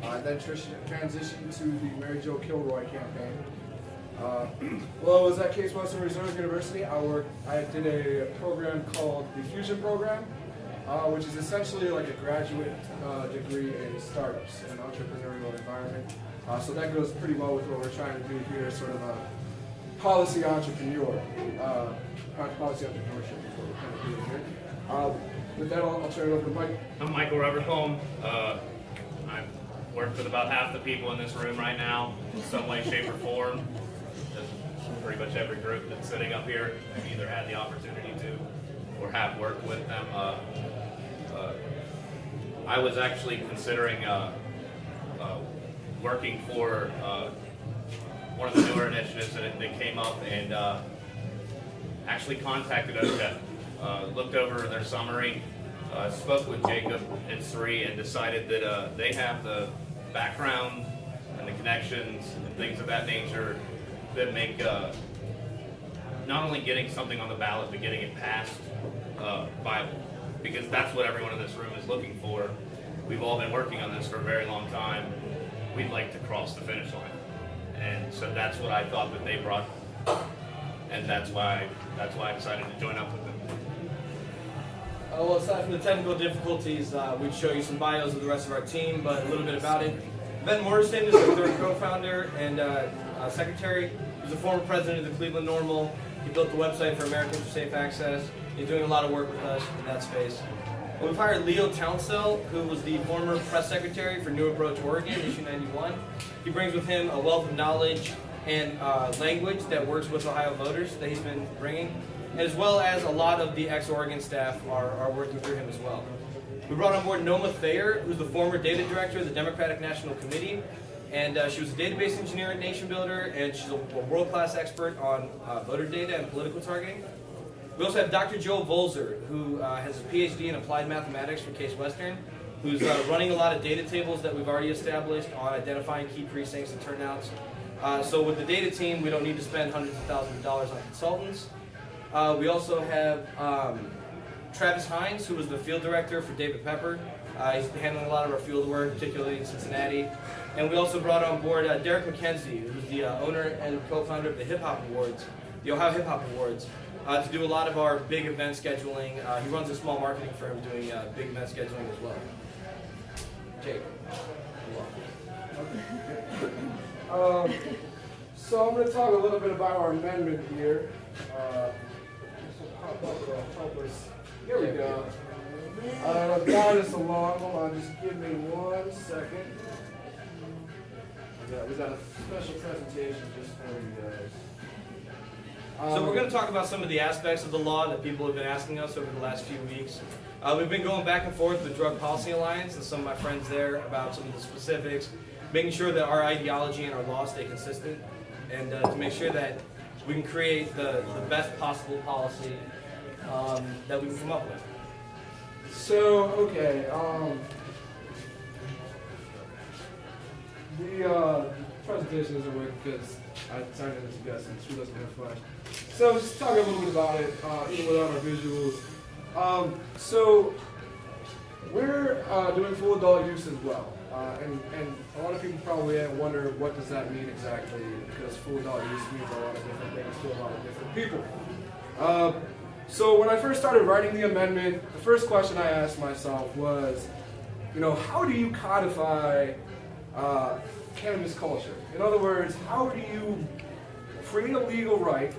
I then transitioned to the Mary Jo Kilroy campaign. Well, I was at Case Western Reserve University. I did a program called the Fusion Program, which is essentially like a graduate degree in startups and entrepreneurial environment. So that goes pretty well with what we're trying to do here, sort of a policy entrepreneur. Policy entrepreneurship is what we're kind of doing here. With that, I'll turn it over to Mike. I'm Michael Revercombe. I've worked with about half the people in this room right now, in some way, shape, or form. Pretty much every group that's sitting up here, I've either had the opportunity to or have worked with them. I was actually considering working for one of the newer initiatives that came up, and actually contacted OSHA, looked over their summary, spoke with Jacob and Sri, and decided that they have the background and the connections and things of that nature that make not only getting something on the ballot, but getting it passed viable. Because that's what everyone in this room is looking for. We've all been working on this for a very long time. We'd like to cross the finish line. And so that's what I thought that they brought, and that's why I decided to join up with them. Well, aside from the technical difficulties, we'd show you some bios of the rest of our team, but a little bit about it. Ben Morrison is the third co-founder and secretary. He's the former president of the Cleveland NORML. He built the website for Americans for Safe Access. He's doing a lot of work with us in that space. We've hired Leo Townsell, who was the former press secretary for New Approach Oregon, issue 91. He brings with him a wealth of knowledge and language that works with Ohio voters that he's been bringing, as well as a lot of the ex-Oregon staff are working through him as well. We brought on board Noma Thayer, who's the former data director of the Democratic National Committee, and she was a database engineer at Nation Builder, and she's a world-class expert on voter data and political targeting. We also have Dr. Joe Volzer, who has a PhD in applied mathematics from Case Western, who's running a lot of data tables that we've already established on identifying key precincts and turnouts. So with the data team, we don't need to spend hundreds of thousands of dollars on consultants. We also have Travis Hines, who was the field director for David Pepper. He's handling a lot of our field work, particularly in Cincinnati. And we also brought on board Derek McKenzie, who's the owner and co-founder of the Hip Hop Awards, the Ohio Hip Hop Awards, to do a lot of our big event scheduling. He runs a small marketing firm doing big event scheduling as well. Jake. So I'm going to talk a little bit about our amendment here. Here we go. Guide us along. Hold on, just give me 1 second. We got a special presentation just for you guys. So we're going to talk about some of the aspects of the law that people have been asking us over the last few weeks. We've been going back and forth with Drug Policy Alliance and some of my friends there about some of the specifics, making sure that our ideology and our laws stay consistent, and to make sure that we can create the best possible policy that we can come up with. So, okay, the presentation isn't working because I turned it into guess and she doesn't have flash. So just talk a little bit about it, even without our visuals. So we're doing full adult use as well. And a lot of people probably wonder what does that mean exactly, because full adult use means a lot of different things to a lot of different people. So when I first started writing the amendment, the first question I asked myself was, how do you codify cannabis culture? In other words, how do you create a legal right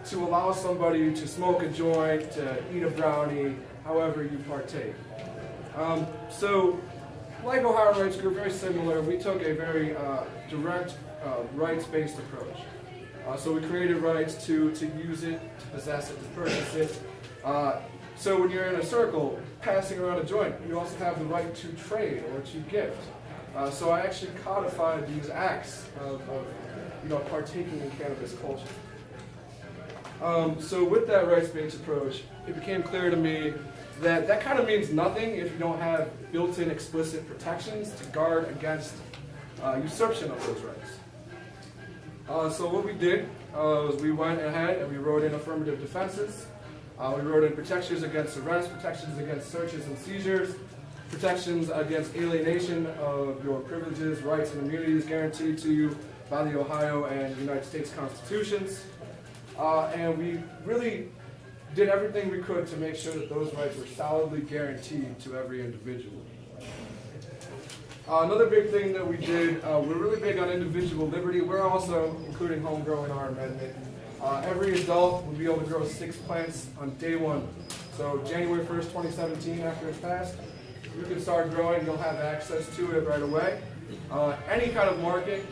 to allow somebody to smoke a joint, to eat a brownie, however you partake? So, like Ohio Rights Group, very similar, we took a very direct, rights-based approach. So we created rights to use it, to possess it, to purchase it. So when you're in a circle, passing around a joint, you also have the right to trade or to gift. So I actually codified these acts of partaking in cannabis culture. So with that rights-based approach, it became clear to me that kind of means nothing if you don't have built-in explicit protections to guard against usurpation of those rights. So what we did was we went ahead and we wrote in affirmative defenses. We wrote in protections against arrest, protections against searches and seizures, protections against alienation of your privileges, rights, and immunities guaranteed to you by the Ohio and United States Constitutions. And we really did everything we could to make sure that those rights were solidly guaranteed to every individual. Another big thing that we did, we're really big on individual liberty. We're also including home grow in our amendment. Every adult will be able to grow 6 plants on day 1. So January 1st, 2017, after it's passed, you can start growing. You'll have access to it right away. Any kind of market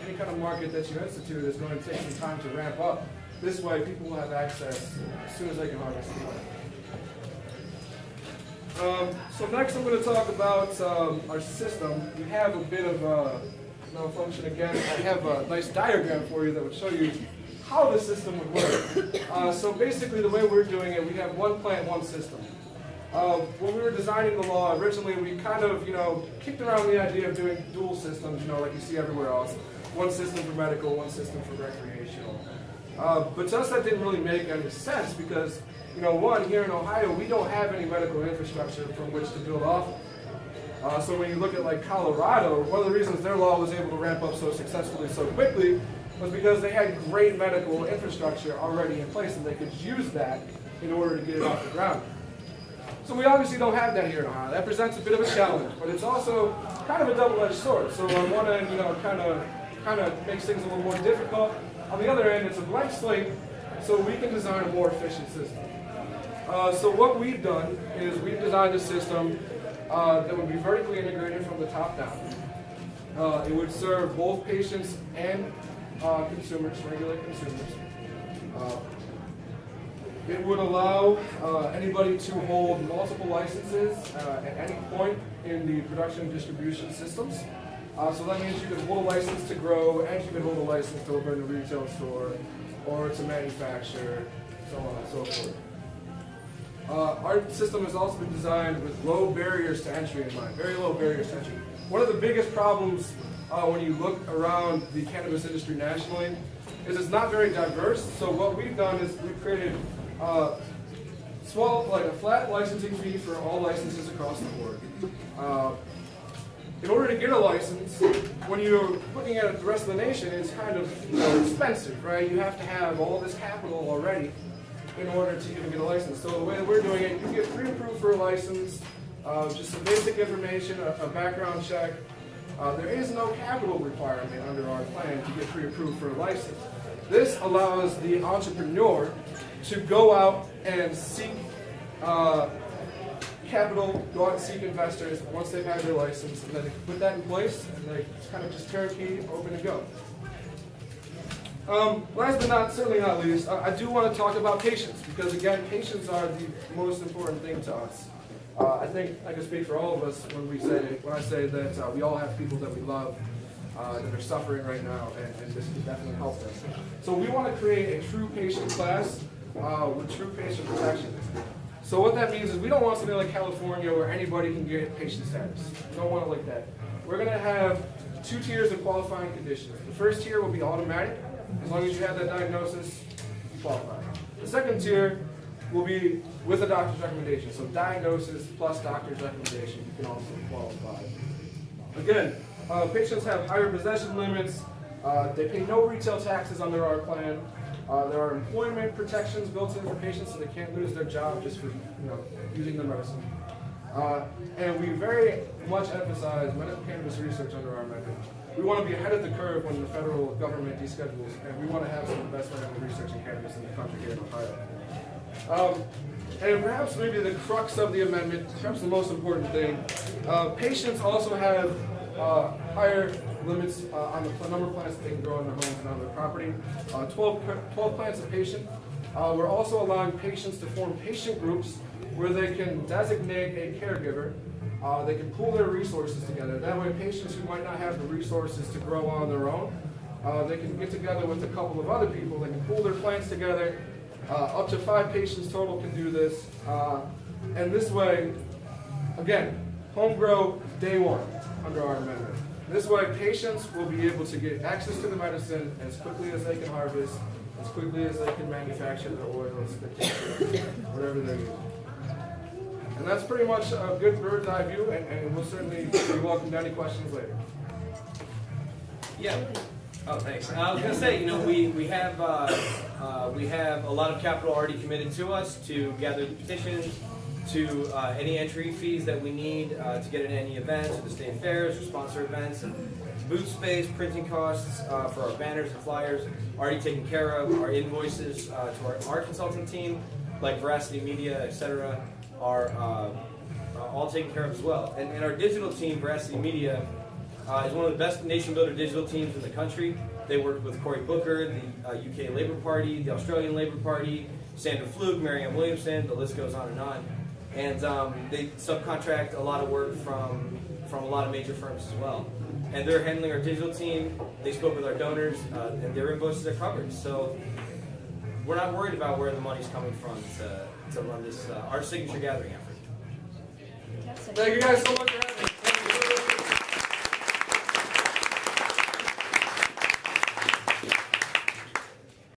that you institute is going to take some time to ramp up. This way, people will have access as soon as they can harvest the plant. So next I'm going to talk about our system. We have a bit of malfunction again. I have a nice diagram for you that would show you how the system would work. So basically the way we're doing it, we have one plant, one system. When we were designing the law, originally we kind of, kicked around the idea of doing dual systems, like you see everywhere else. One system for medical, one system for recreational. But to us that didn't really make any sense because, one, here in Ohio, we don't have any medical infrastructure from which to build off of. So when you look at like Colorado, one of the reasons their law was able to ramp up so successfully so quickly was because they had great medical infrastructure already in place and they could use that in order to get it off the ground. So we obviously don't have that here in Ohio. That presents a bit of a challenge, but it's also kind of a double-edged sword. So on one end, kind of makes things a little more difficult. On the other end, it's a blank slate, so we can design a more efficient system. So what we've done is we've designed a system that would be vertically integrated from the top down. It would serve both patients and consumers, regular consumers. It would allow anybody to hold multiple licenses at any point in the production and distribution systems. So that means you could hold a license to grow and you could hold a license to open a retail store or to manufacture, so on and so forth. Our system has also been designed with low barriers to entry in mind, very low barriers to entry. One of the biggest problems when you look around the cannabis industry nationally is it's not very diverse. So what we've done is we've created a flat licensing fee for all licenses across the board. In order to get a license, when you're looking at the rest of the nation, it's kind of expensive, right? You have to have all this capital already in order to even get a license. So the way that we're doing it, you get pre-approved for a license, just some basic information, a background check. There is no capital requirement under our plan to get pre-approved for a license. This allows the entrepreneur to go out and seek capital, go out and seek investors once they've had their license, and then they can put that in place, and they kind of just turnkey, open and go. Last but certainly not least, I do want to talk about patients, because again, patients are the most important thing to us. I think I can speak for all of us when I say that we all have people that we love that are suffering right now, and this can definitely help them. So we want to create a true patient class with true patient protection. So what that means is we don't want something like California where anybody can get patient status. We don't want it like that. We're going to have 2 tiers of qualifying conditions. The first tier will be automatic. As long as you have that diagnosis, you qualify. The second tier will be with a doctor's recommendation. So diagnosis plus doctor's recommendation, you can also qualify. Again, patients have higher possession limits. They pay no retail taxes under our plan. There are employment protections built in for patients, so they can't lose their job just for using the medicine. And we very much emphasize medical cannabis research under our method. We want to be ahead of the curve when the federal government deschedules, and we want to have some of the best medical research in cannabis in the country here in Ohio. And perhaps maybe the crux of the amendment, perhaps the most important thing, patients also have higher limits on the number of plants that they can grow in their homes and on their property. 12 plants a patient. We're also allowing patients to form patient groups where they can designate a caregiver. They can pool their resources together. That way patients who might not have the resources to grow on their own, they can get together with a couple of other people. They can pool their plants together. Up to 5 patients total can do this. And this way, again, home grow day 1 under our amendment. This way, patients will be able to get access to the medicine as quickly as they can harvest, as quickly as they can manufacture their oils, their tinctures, whatever they're using. And that's pretty much a good bird's eye view, and we'll certainly be welcome to any questions later. Yeah. Oh, thanks. I was gonna say, we have a lot of capital already committed to us to gather the petitions, to any entry fees that we need to get in any events, or the state fairs, or sponsor events, and booth space, printing costs for our banners and flyers already taken care of. Our invoices to our consulting team, like Veracity Media, etc., are all taken care of as well. And our digital team, Veracity Media, is one of the best nation builder digital teams in the country. They work with Cory Booker, the UK Labour Party, the Australian Labour Party, Sandra Fluke, Marianne Williamson, the list goes on and on. And they subcontract a lot of work from a lot of major firms as well. And they're handling our digital team. They spoke with our donors, and their invoices are covered. So we're not worried about where the money's coming from to run this our signature gathering effort. Thank you guys so much for having me.